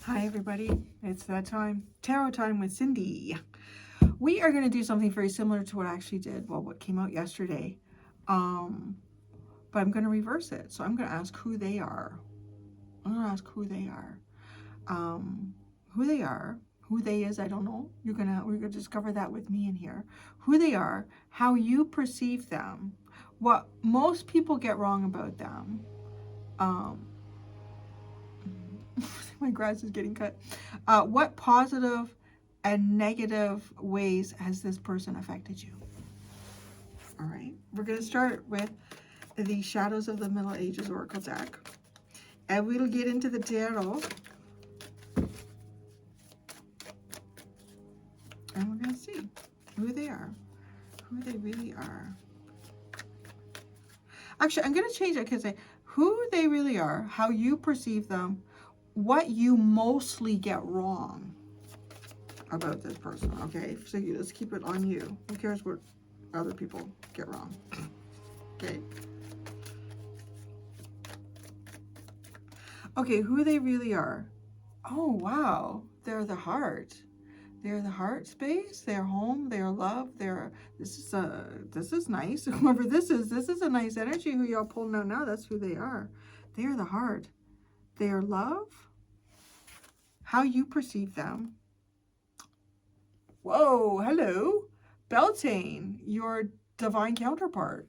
Hi everybody, it's that time, tarot time with Cindy. We are going to do something very similar to what I actually did, well, what came out yesterday. But I'm going to reverse it. So I'm going to ask who they are. I'm going to ask who they are. Who they are, who they is, I don't know. We're going to discover that with me in here. Who they are, how you perceive them, what most people get wrong about them. My grass is getting cut. What positive and negative ways has this person affected you? All right, we're going to start with the Shadows of the Middle Ages Oracle deck. And we'll get into the tarot. And we're going to see who they are, who they really are. Actually, I'm going to change it because who they really are, how you perceive them, what you mostly get wrong about this person, okay? So let's keep it on you. Who cares what other people get wrong? Okay. Okay, who they really are. Oh, wow. They're the heart. They're the heart space, their home, their love, this is nice. Whoever this is a nice energy who y'all pulling out now. That's who they are. They are the heart. Their love, how you perceive them. Whoa, hello. Beltane, your divine counterpart.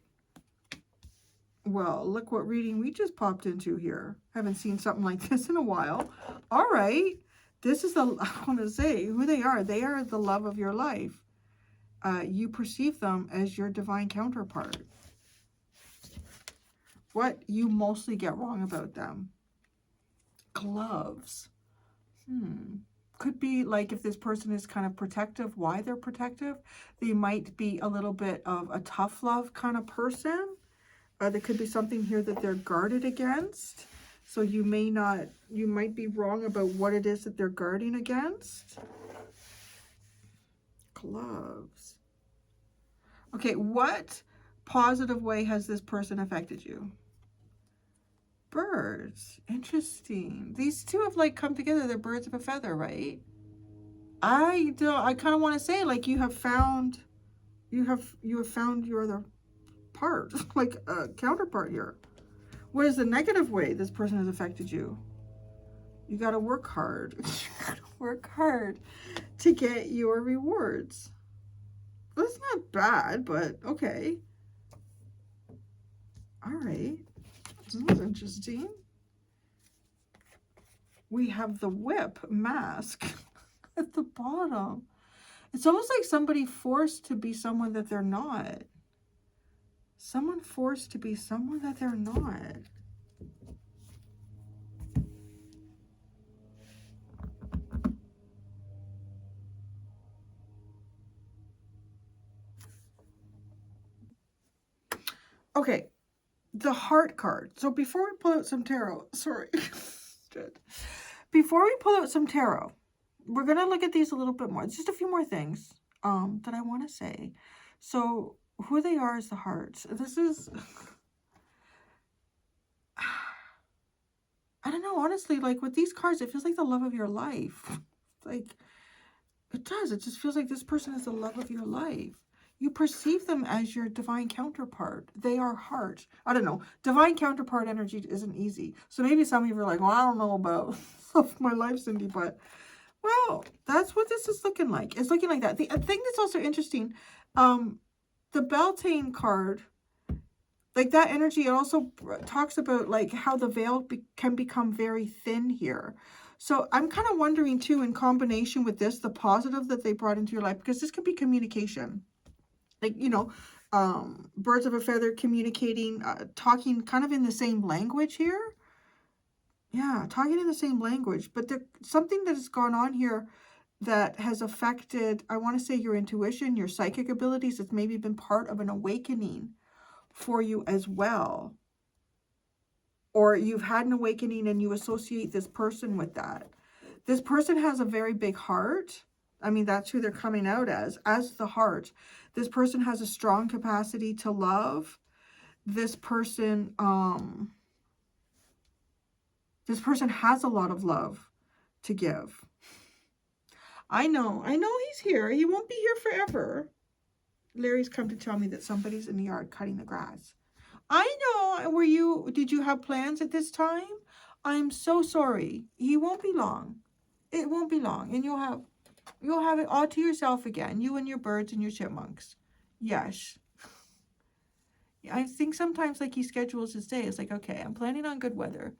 Well, look what reading we just popped into here. Haven't seen something like this in a while. All right. This is I want to say who they are. They are the love of your life. You perceive them as your divine counterpart. What you mostly get wrong about them. Gloves. Could be like if this person is kind of protective, why they're protective. They might be a little bit of a tough love kind of person. There could be something here that they're guarded against. So you might be wrong about what it is that they're guarding against. Gloves. Okay, what positive way has this person affected you? Birds. Interesting. These two have like come together. They're birds of a feather, right? I kind of want to say like you have found your other part, like a counterpart here. What is the negative way this person has affected you? You got to work hard. You got to work hard to get your rewards. That's not bad, but okay. All right. This is interesting. We have the whip mask at the bottom. It's almost like somebody forced to be someone that they're not. Someone forced to be someone that they're not. Okay, the heart card. So before we pull out some tarot, sorry. Before we pull out some tarot, we're going to look at these a little bit more. Just a few more things that I want to say. So who they are is the heart. This is, I don't know, honestly, like with these cards, it feels like the love of your life. Like, it does. It just feels like this person is the love of your life. You perceive them as your divine counterpart. They are heart. I don't know. Divine counterpart energy isn't easy. So maybe some of you are like, well, I don't know about stuff in my life, Cindy, but well, that's what this is looking like. It's looking like that. The thing that's also interesting, the Beltane card, like that energy, it also talks about like how the veil can become very thin here. So I'm kind of wondering too, in combination with this, the positive that they brought into your life, because this could be communication. Like, you know, birds of a feather communicating, talking kind of in the same language here. Yeah, talking in the same language. But there's something that has gone on here that has affected, I want to say, your intuition, your psychic abilities. It's maybe been part of an awakening for you as well. Or you've had an awakening and you associate this person with that. This person has a very big heart. I mean, that's who they're coming out as the heart. This person has a strong capacity to love. This person has a lot of love. to give. I know he's here. He won't be here forever. Larry's come to tell me that somebody's in the yard cutting the grass. I know. Did you have plans at this time? I'm so sorry. He won't be long. It won't be long. And you'll have it all to yourself again. You and your birds and your chipmunks. Yes. I think sometimes like he schedules his day. It's like, okay, I'm planning on good weather.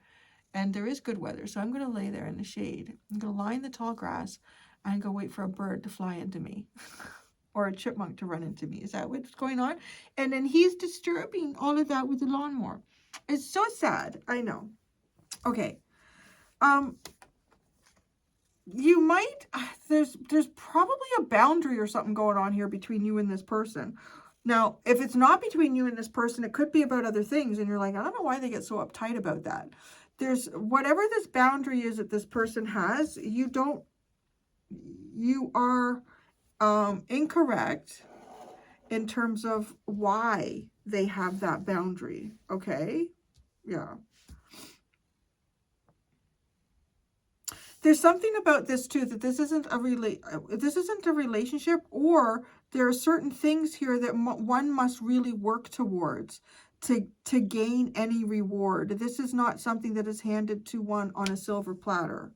And there is good weather. So I'm going to lay there in the shade. I'm going to lie in the tall grass and go wait for a bird to fly into me. Or a chipmunk to run into me. Is that what's going on? And then he's disturbing all of that with the lawnmower. It's so sad. I know. Okay. You might, there's probably a boundary or something going on here between you and this person. Now, if it's not between you and this person, it could be about other things. And you're like, I don't know why they get so uptight about that. There's whatever this boundary is that this person has, you are incorrect in terms of why they have that boundary. Okay. Yeah. There's something about this too, that this isn't a relationship, or there are certain things here that one must really work towards to gain any reward. This is not something that is handed to one on a silver platter.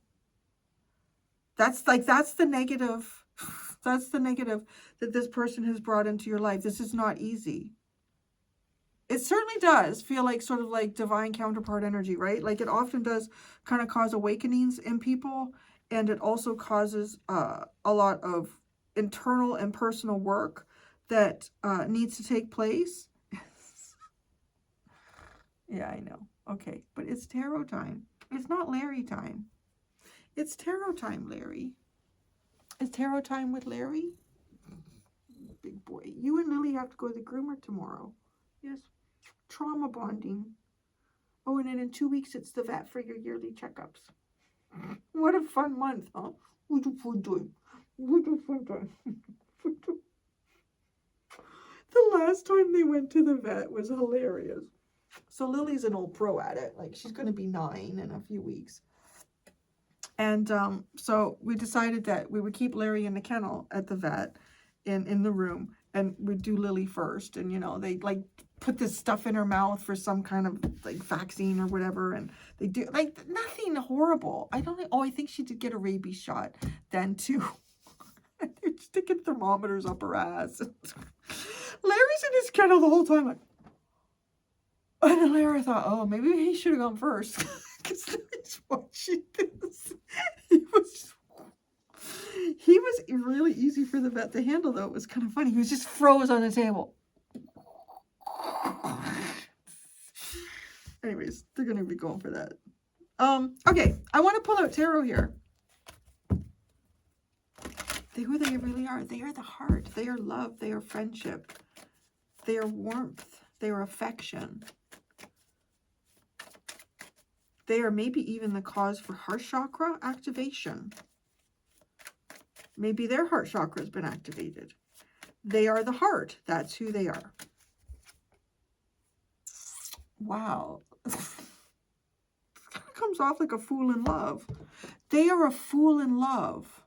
That's the negative. That's the negative that this person has brought into your life. This is not easy. It certainly does feel like sort of like divine counterpart energy, right? Like it often does kind of cause awakenings in people. And it also causes a lot of internal and personal work that needs to take place. Yeah, I know. Okay, but it's tarot time. It's not Larry time. It's tarot time, Larry. It's tarot time with Larry. Big boy. You and Lily have to go to the groomer tomorrow. Yes. Trauma bonding. Oh, and then in 2 weeks, it's the vet for your yearly checkups. What a fun month, huh? What a fun time. What a fun time. The last time they went to the vet was hilarious. So Lily's an old pro at it. Like, she's going to be 9 in a few weeks. And so we decided that we would keep Larry in the kennel at the vet in the room, and we'd do Lily first. And, you know, they like put this stuff in her mouth for some kind of like vaccine or whatever. And they do like nothing horrible. I think she did get a rabies shot then too. They're sticking thermometers up her ass. Larry's in his kennel the whole time. Like, and then Larry thought, oh, maybe he should have gone first. Because Larry's watching this. He was really easy for the vet to handle, though. It was kind of funny. He was just froze on the table. Anyways, they're going to be going for that. Okay, I want to pull out tarot here. Who they really are. They are the heart. They are love. They are friendship. They are warmth. They are affection. They are maybe even the cause for heart chakra activation. Maybe their heart chakra has been activated. They are the heart. That's who they are. Wow. It kind of comes off like a fool in love. They are a fool in love.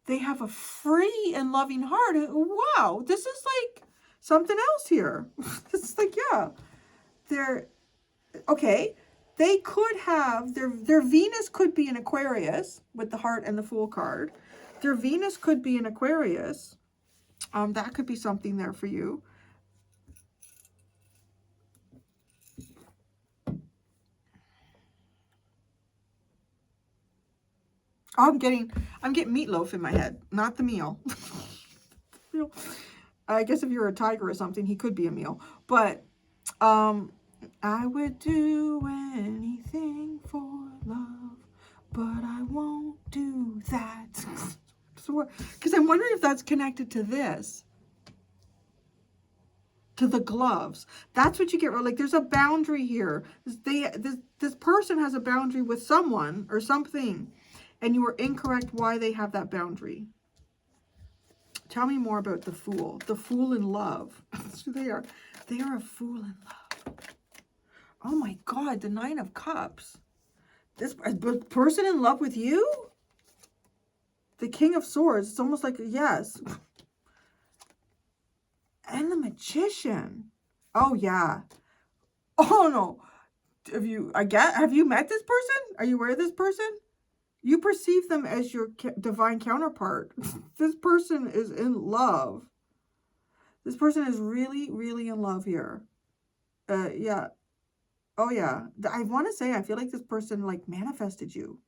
They have a free and loving heart. Wow, this is like something else here. It's like, yeah, they're, okay, they could have, their Venus could be an Aquarius with the heart and the Fool card. Their Venus could be an Aquarius. That could be something there for you. I'm getting meatloaf in my head, not the meal. I guess if you're a tiger or something, he could be a meal. But I would do anything for love, but I won't do that. So, because I'm wondering if that's connected to this. To the gloves. That's what you get. Like, there's a boundary here. This person has a boundary with someone or something. And you are incorrect why they have that boundary. Tell me more about the Fool. The Fool in love. That's who they are. They are a fool in love. Oh my God, the 9 of Cups. This person in love with you? The King of Swords. It's almost like, yes. And the Magician. Oh, yeah. Oh, no. Have you met this person? Are you aware of this person? You perceive them as your divine counterpart. This person is in love. This person is really, really in love here. Yeah. Oh, yeah. I want to say, I feel like this person, like, manifested you.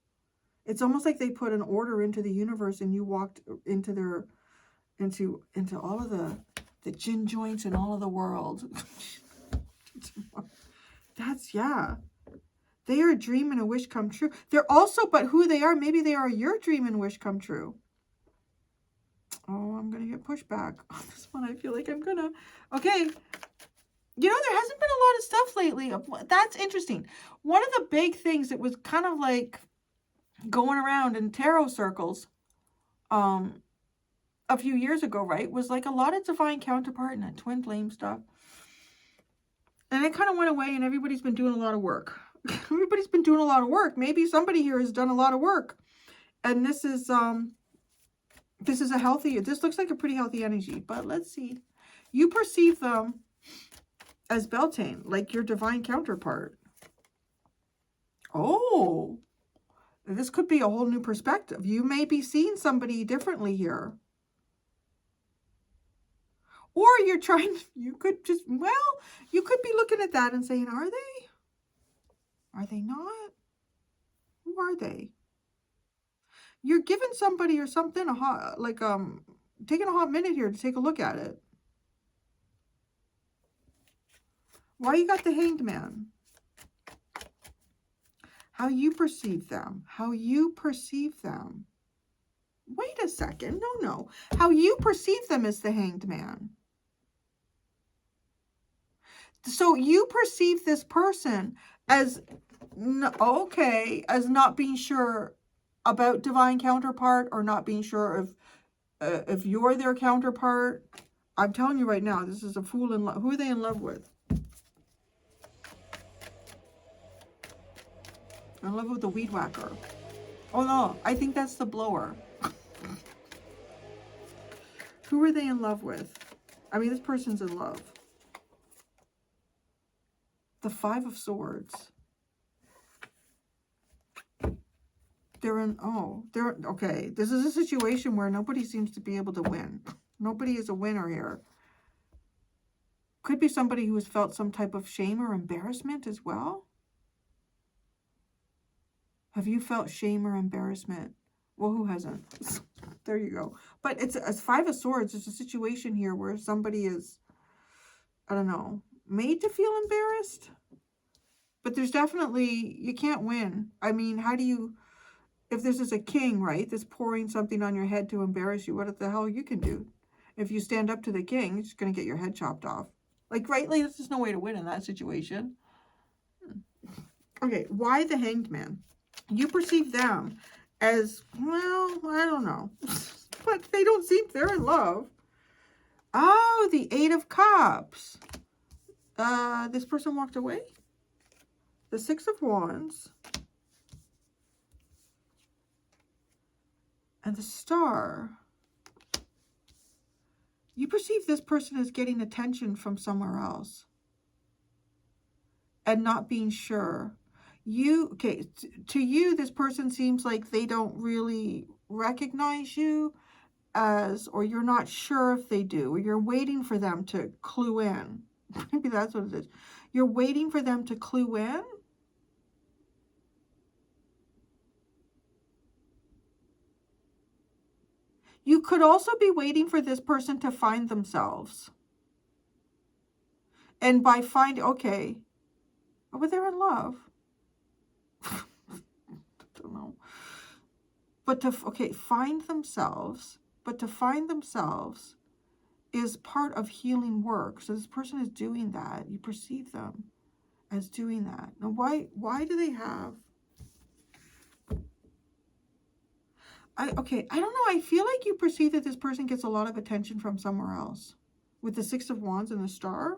It's almost like they put an order into the universe and you walked into their, into all of the gin joints in all of the world. That's, yeah. They are a dream and a wish come true. They're also, but who they are, maybe they are your dream and wish come true. Oh, I'm going to get pushback on this one. I feel like I'm going to, okay. You know, there hasn't been a lot of stuff lately. That's interesting. One of the big things that was kind of like going around in tarot circles a few years ago, right, was like a lot of divine counterpart and that twin flame stuff. And it kind of went away and everybody's been doing a lot of work. Everybody's been doing a lot of work. Maybe somebody here has done a lot of work. And this is a healthy, this looks like a pretty healthy energy, but let's see. You perceive them as Beltane, like your divine counterpart. Oh, this could be a whole new perspective. You may be seeing somebody differently here. Or you're trying, you could just, well, you could be looking at that and saying, are they? Are they not? Who are they? You're giving somebody or something a hot, like, taking a hot minute here to take a look at it. Why you got the Hanged Man? How you perceive them. How you perceive them. Wait a second. No. How you perceive them is the Hanged Man. So you perceive this person as, okay, as not being sure about divine counterpart or not being sure if you're their counterpart. I'm telling you right now, this is a fool in love. Who are they in love with? In love with the weed whacker. Oh no, I think that's the blower. Who are they in love with? I mean, this person's in love. The Five of Swords. Okay. This is a situation where nobody seems to be able to win. Nobody is a winner here. Could be somebody who has felt some type of shame or embarrassment as well. Have you felt shame or embarrassment? Well, who hasn't? There you go. But it's a Five of Swords. It's a situation here where somebody is, I don't know, made to feel embarrassed. But there's definitely, you can't win. I mean, how do you, if this is a king, right, that's pouring something on your head to embarrass you, what the hell you can do? If you stand up to the king, you're just going to get your head chopped off. Like, right, like, there's no way to win in that situation. Okay, why the Hanged Man? You perceive them as, well, I don't know. But they don't seem, they're in love. Oh, the Eight of Cups. This person walked away. The Six of Wands. And the Star. You perceive this person as getting attention from somewhere else. And not being sure. Okay, to you, this person seems like they don't really recognize you as, or you're not sure if they do, or you're waiting for them to clue in. Maybe that's what it is. You're waiting for them to clue in. You could also be waiting for this person to find themselves. And by finding, okay, oh, they're in love. I don't know. But find themselves. But to find themselves is part of healing work. So this person is doing that. You perceive them as doing that. Now, why do they have... I don't know. I feel like you perceive that this person gets a lot of attention from somewhere else. With the Six of Wands and the Star.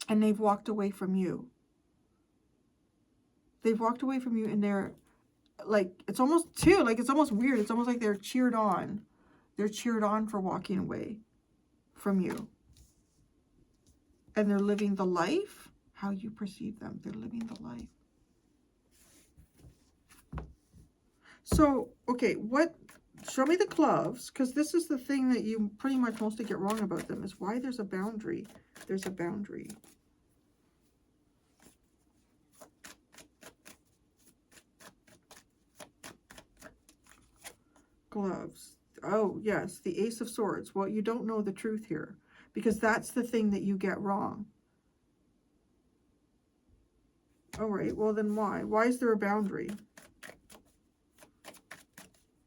And they've walked away from you. They've walked away from you and they're like, it's almost too, like, it's almost weird. It's almost like they're cheered on. They're cheered on for walking away from you. And they're living the life how you perceive them. They're living the life. So, okay, show me the gloves, because this is the thing that you pretty much mostly get wrong about them, is why there's a boundary. There's a boundary. Gloves. Oh, yes, the Ace of Swords. Well, you don't know the truth here, because that's the thing that you get wrong. All right, well then why? Why is there a boundary?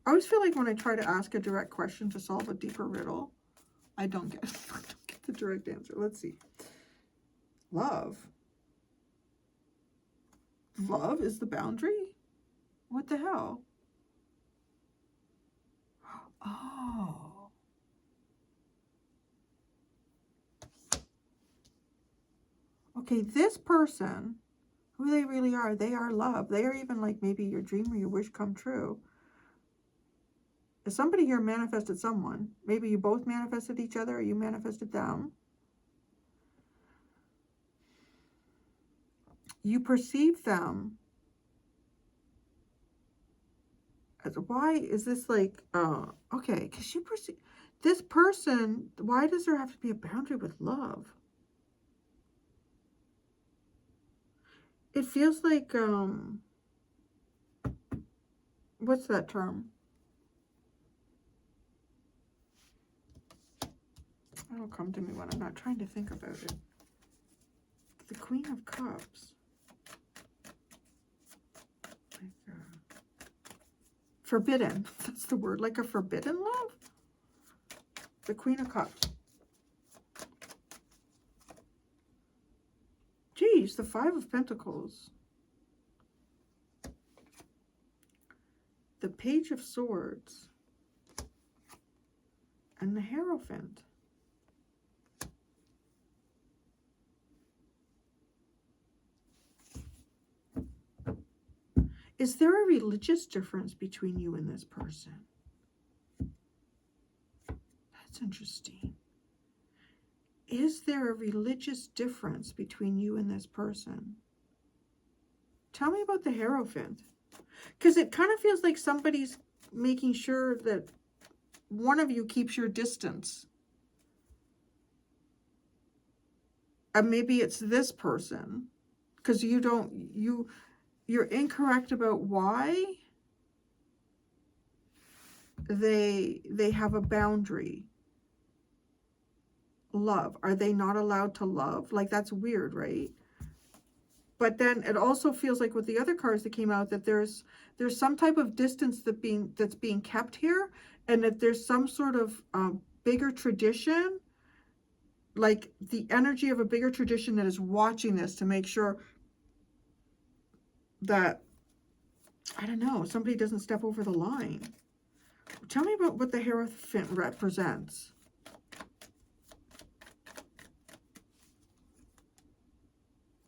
I always feel like when I try to ask a direct question to solve a deeper riddle, I don't get the direct answer. Let's see. Love. Love is the boundary? What the hell? Oh. Okay, this person, who they really are, they are love. They are even like maybe your dream or your wish come true. Somebody here manifested someone. Maybe you both manifested each other or you manifested them. You perceive them. Why is this like, okay, because you perceive this person, why does there have to be a boundary with love? It feels like, what's that term? It'll come to me when I'm not trying to think about it. The Queen of Cups. Like, forbidden. That's the word. Like a forbidden love? The Queen of Cups. Geez, the Five of Pentacles. The Page of Swords. And the Hierophant. Is there a religious difference between you and this person? That's interesting. Is there a religious difference between you and this person? Tell me about the Hierophant. Because it kind of feels like somebody's making sure that one of you keeps your distance. And maybe it's this person. Because you're incorrect about why they have a boundary. Love. Are they not allowed to love? Like, that's weird, right? But then it also feels like with the other cards that came out that there's some type of distance that's being kept here, and that there's some sort of bigger tradition, like the energy of a bigger tradition that is watching this to make sure that, I don't know, somebody doesn't step over the line. Tell me about what the Hierophant represents.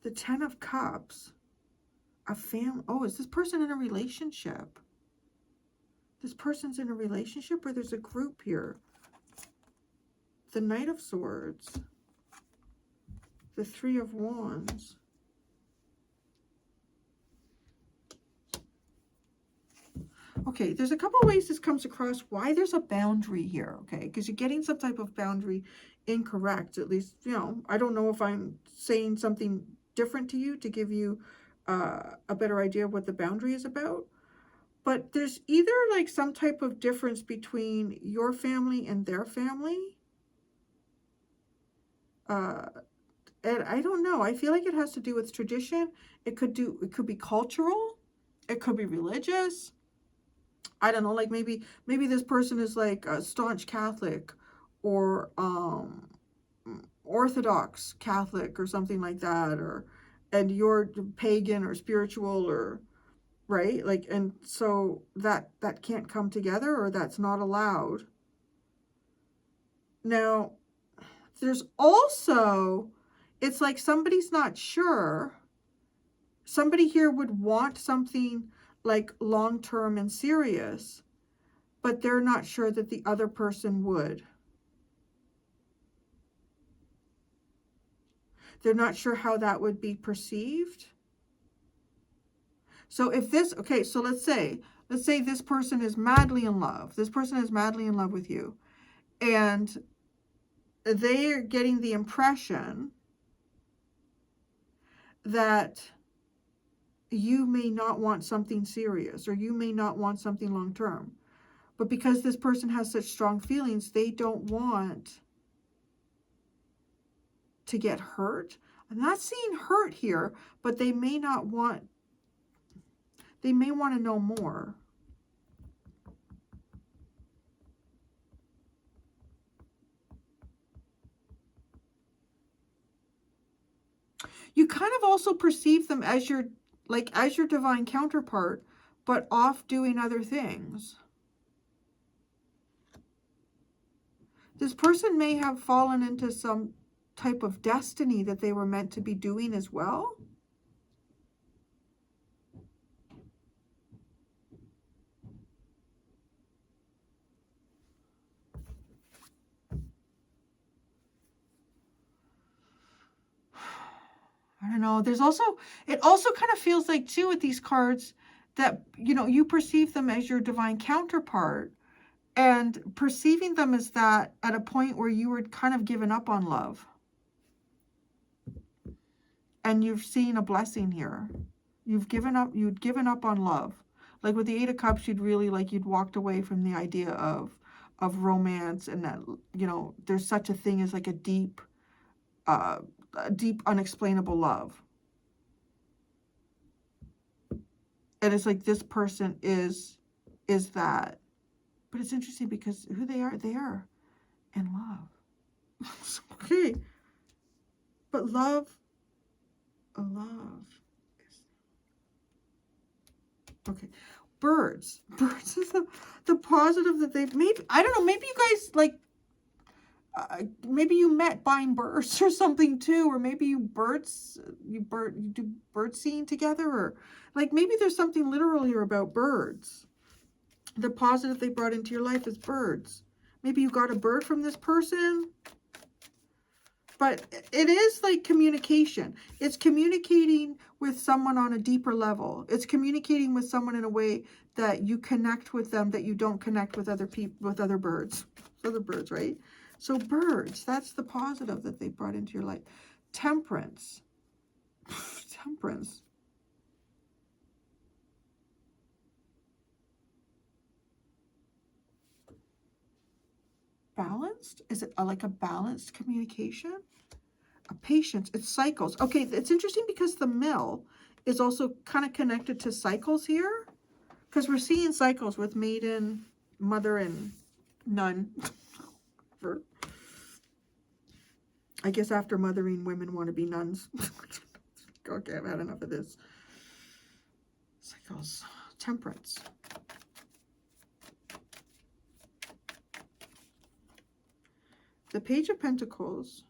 The Ten of Cups. A family. Oh, is this person in a relationship? This person's in a relationship, or there's a group here. The Knight of Swords. The Three of Wands. Okay, there's a couple of ways this comes across why there's a boundary here, okay? Because you're getting some type of boundary incorrect. At least, you know, I don't know if I'm saying something different to you to give you a better idea of what the boundary is about. But there's either like some type of difference between your family and their family. And I don't know. I feel like it has to do with tradition. It could be cultural. It could be religious. I don't know, like maybe this person is like a staunch Catholic or Orthodox Catholic or something like that, and you're pagan or spiritual, or right, like, and so that can't come together, or that's not allowed. Now, there's also, it's like somebody's not sure. Somebody here would want something like long-term and serious, but they're not sure that the other person would. They're not sure how that would be perceived. So if this, okay, so let's say this person is madly in love. This person is madly in love with you. And they are getting the impression that you may not want something serious, or you may not want something long term. But because this person has such strong feelings, they don't want to get hurt. I'm not seeing hurt here, but they may not want, they may want to know more. You kind of also perceive them as your, like, as your divine counterpart, but off doing other things. This person may have fallen into some type of destiny that they were meant to be doing as well. I don't know. There's also, it also kind of feels like too with these cards that, you know, you perceive them as your divine counterpart, and perceiving them as that at a point where you were kind of given up on love. And you've seen a blessing here. You'd given up on love. Like with the Eight of Cups, you'd really, like, you'd walked away from the idea of romance, and that, you know, there's such a thing as like a deep unexplainable love. And it's like this person is that. But it's interesting because who they are in love. Okay. But love is, okay. Birds is the positive that they've, maybe, I don't know, maybe you guys, like, maybe you met buying birds or something too, or maybe you do bird seeing together, or like maybe there's something literal here about birds. The positive they brought into your life is birds. Maybe you got a bird from this person. But it is like communication. It's communicating with someone on a deeper level. It's communicating with someone in a way that you connect with them that you don't connect with other people, with other birds. Other birds, right? So birds, that's the positive that they brought into your life. Temperance. Temperance. Balanced? Is it like a balanced communication? A patience. It's cycles. Okay, it's interesting because the mill is also kind of connected to cycles here, because we're seeing cycles with maiden, mother, and nun. I guess after mothering, women want to be nuns. Okay, I've had enough of this. Cycles. Temperance. The Page of Pentacles.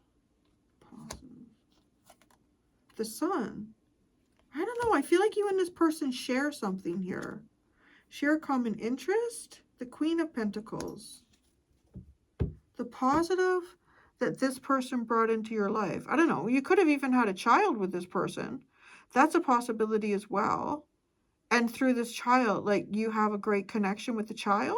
The Sun. I don't know. I feel like you and this person share something here. Share a common interest. The Queen of Pentacles. The positive that this person brought into your life. I don't know. You could have even had a child with this person. That's a possibility as well. And through this child, like, you have a great connection with the child.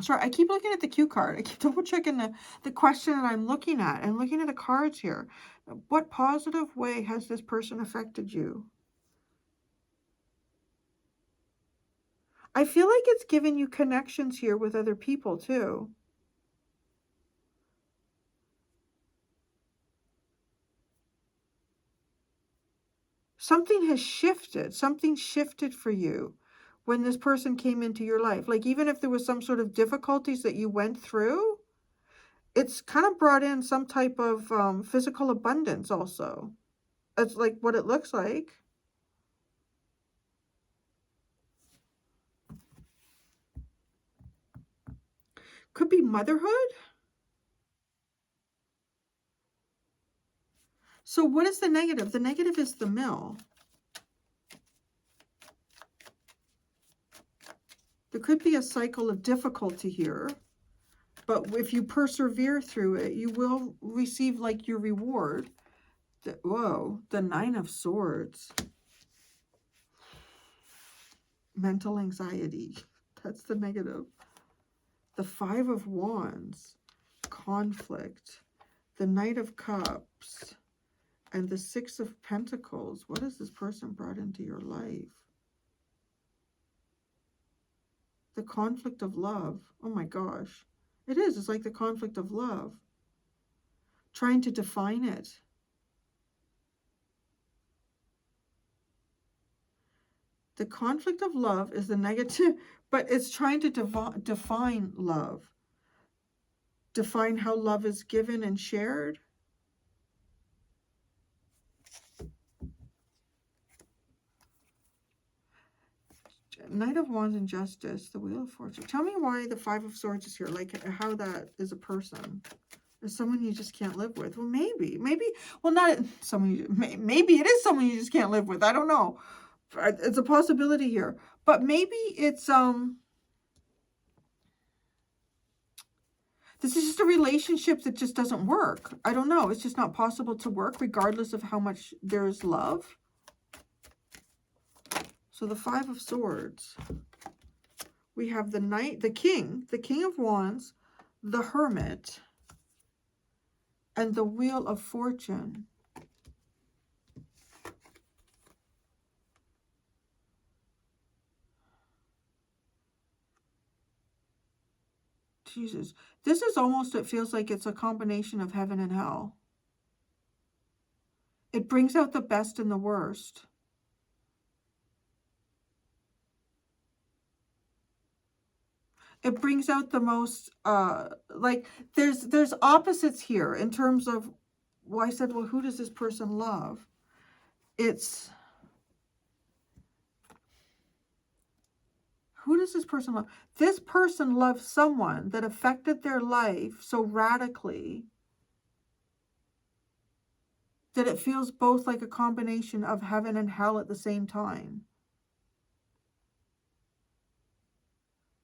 Sorry, I keep looking at the cue card. I keep double checking the question that I'm looking at. I'm looking at the cards here. What positive way has this person affected you? I feel like it's giving you connections here with other people too. Something has shifted. Something shifted for you when this person came into your life. Like, even if there was some sort of difficulties that you went through, it's kind of brought in some type of physical abundance also. That's like what it looks like. Could be motherhood. So what is the negative? The negative is the mill. There could be a cycle of difficulty here, but if you persevere through it, you will receive like your reward. Whoa, the Nine of Swords. Mental anxiety. That's the negative. The Five of Wands. Conflict. The Knight of Cups. And the Six of Pentacles. What has this person brought into your life? The conflict of love. Oh my gosh. It is. It's like the conflict of love. Trying to define it. The conflict of love is the negative, but it's trying to define love. Define how love is given and shared. Knight of Wands and Justice, the Wheel of Fortune. Tell me why the Five of Swords is here, like how that is a person. Is someone you just can't live with. Well, maybe, well, not someone you, maybe it is someone you just can't live with. I don't know. It's a possibility here. But maybe it's, this is just a relationship that just doesn't work. I don't know. It's just not possible to work regardless of how much there's love. So the Five of Swords. We have the Knight, the King of Wands, the Hermit, and the Wheel of Fortune. Jesus. This is almost, it feels like it's a combination of heaven and hell. It brings out the best and the worst. It brings out the most, like, there's opposites here in terms of, well, I said, well, who does this person love? It's, who does this person love? This person loves someone that affected their life so radically that it feels both like a combination of heaven and hell at the same time.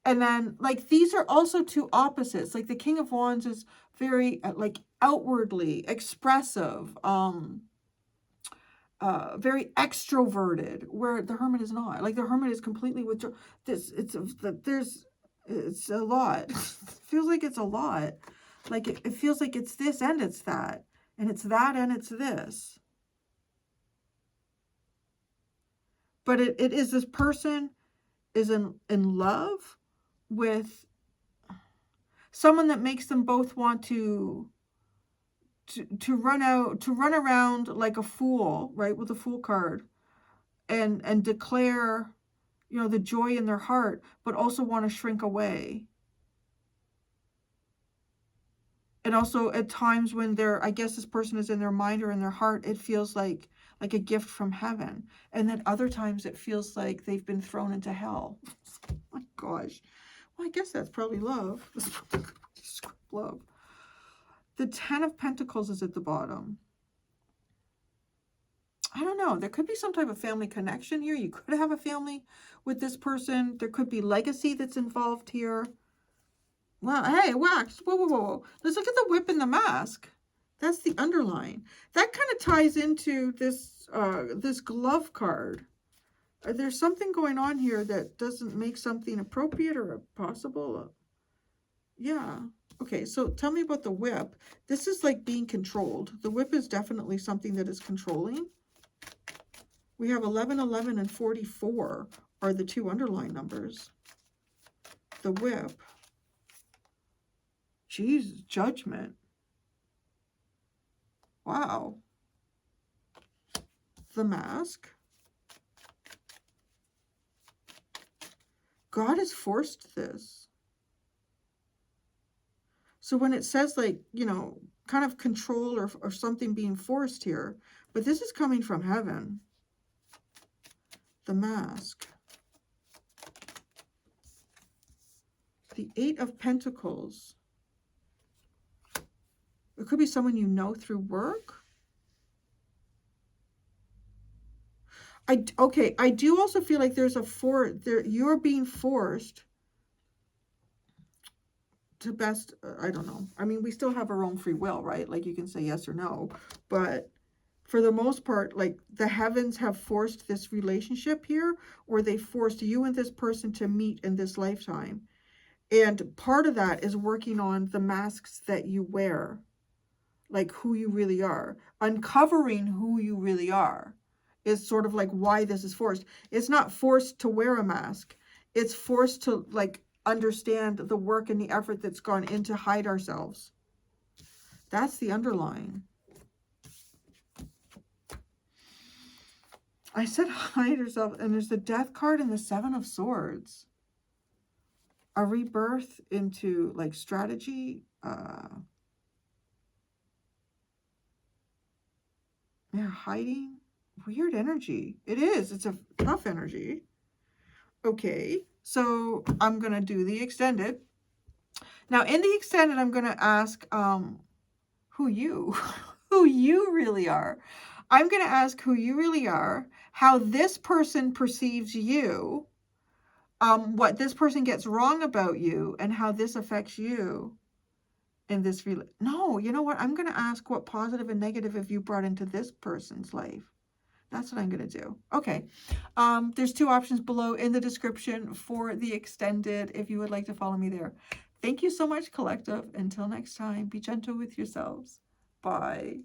And then, like, these are also two opposites. Like, the King of Wands is very, like, outwardly expressive, very extroverted, where the Hermit is not. Like, the Hermit is completely withdrawn. It's a lot. It feels like it's a lot. Like, it feels like it's this and it's that. And it's that and it's this. But it is, this person is in love with someone that makes them both want to run around like a fool, right, with the Fool card, and declare, you know, the joy in their heart, but also want to shrink away. And also at times when they're, I guess this person is in their mind or in their heart, it feels like a gift from heaven. And then other times it feels like they've been thrown into hell. Oh my gosh. Well, I guess that's probably love. Love. The Ten of Pentacles is at the bottom. I don't know. There could be some type of family connection here. You could have a family with this person. There could be legacy that's involved here. Well, hey, wax. Whoa, whoa, whoa. Let's look at the Whip and the Mask. That's the underline. That kind of ties into this this glove card. There's something going on here that doesn't make something appropriate or possible. Yeah. Okay, so tell me about the Whip. This is like being controlled. The Whip is definitely something that is controlling. We have 11, 11, and 44 are the two underlying numbers. The Whip. Jesus, Judgment. Wow. The Mask. God has forced this. So when it says, like, you know, kind of control or something being forced here, but this is coming from heaven. The Mask. The Eight of Pentacles. It could be someone you know through work. Okay, I do also feel like there's you're being forced to best, I don't know. I mean, we still have our own free will, right? Like you can say yes or no, but for the most part, like the heavens have forced this relationship here, or they forced you and this person to meet in this lifetime. And part of that is working on the masks that you wear, like who you really are. Uncovering who you really are is sort of like why this is forced. It's not forced to wear a mask. It's forced to like understand the work and the effort that's gone in to hide ourselves. That's the underlying. I said hide yourself, and there's the Death card and the Seven of Swords. A rebirth into like strategy. Yeah, hiding. Weird energy. It is. It's a tough energy. Okay, so I'm going to do the extended. Now, in the extended, I'm going to ask who you, who you really are. I'm going to ask who you really are, how this person perceives you, what this person gets wrong about you, and how this affects you in this. No, you know what? I'm going to ask what positive and negative have you brought into this person's life. That's what I'm going to do. Okay. There's 2 options below in the description for the extended if you would like to follow me there. Thank you so much, collective. Until next time, be gentle with yourselves. Bye.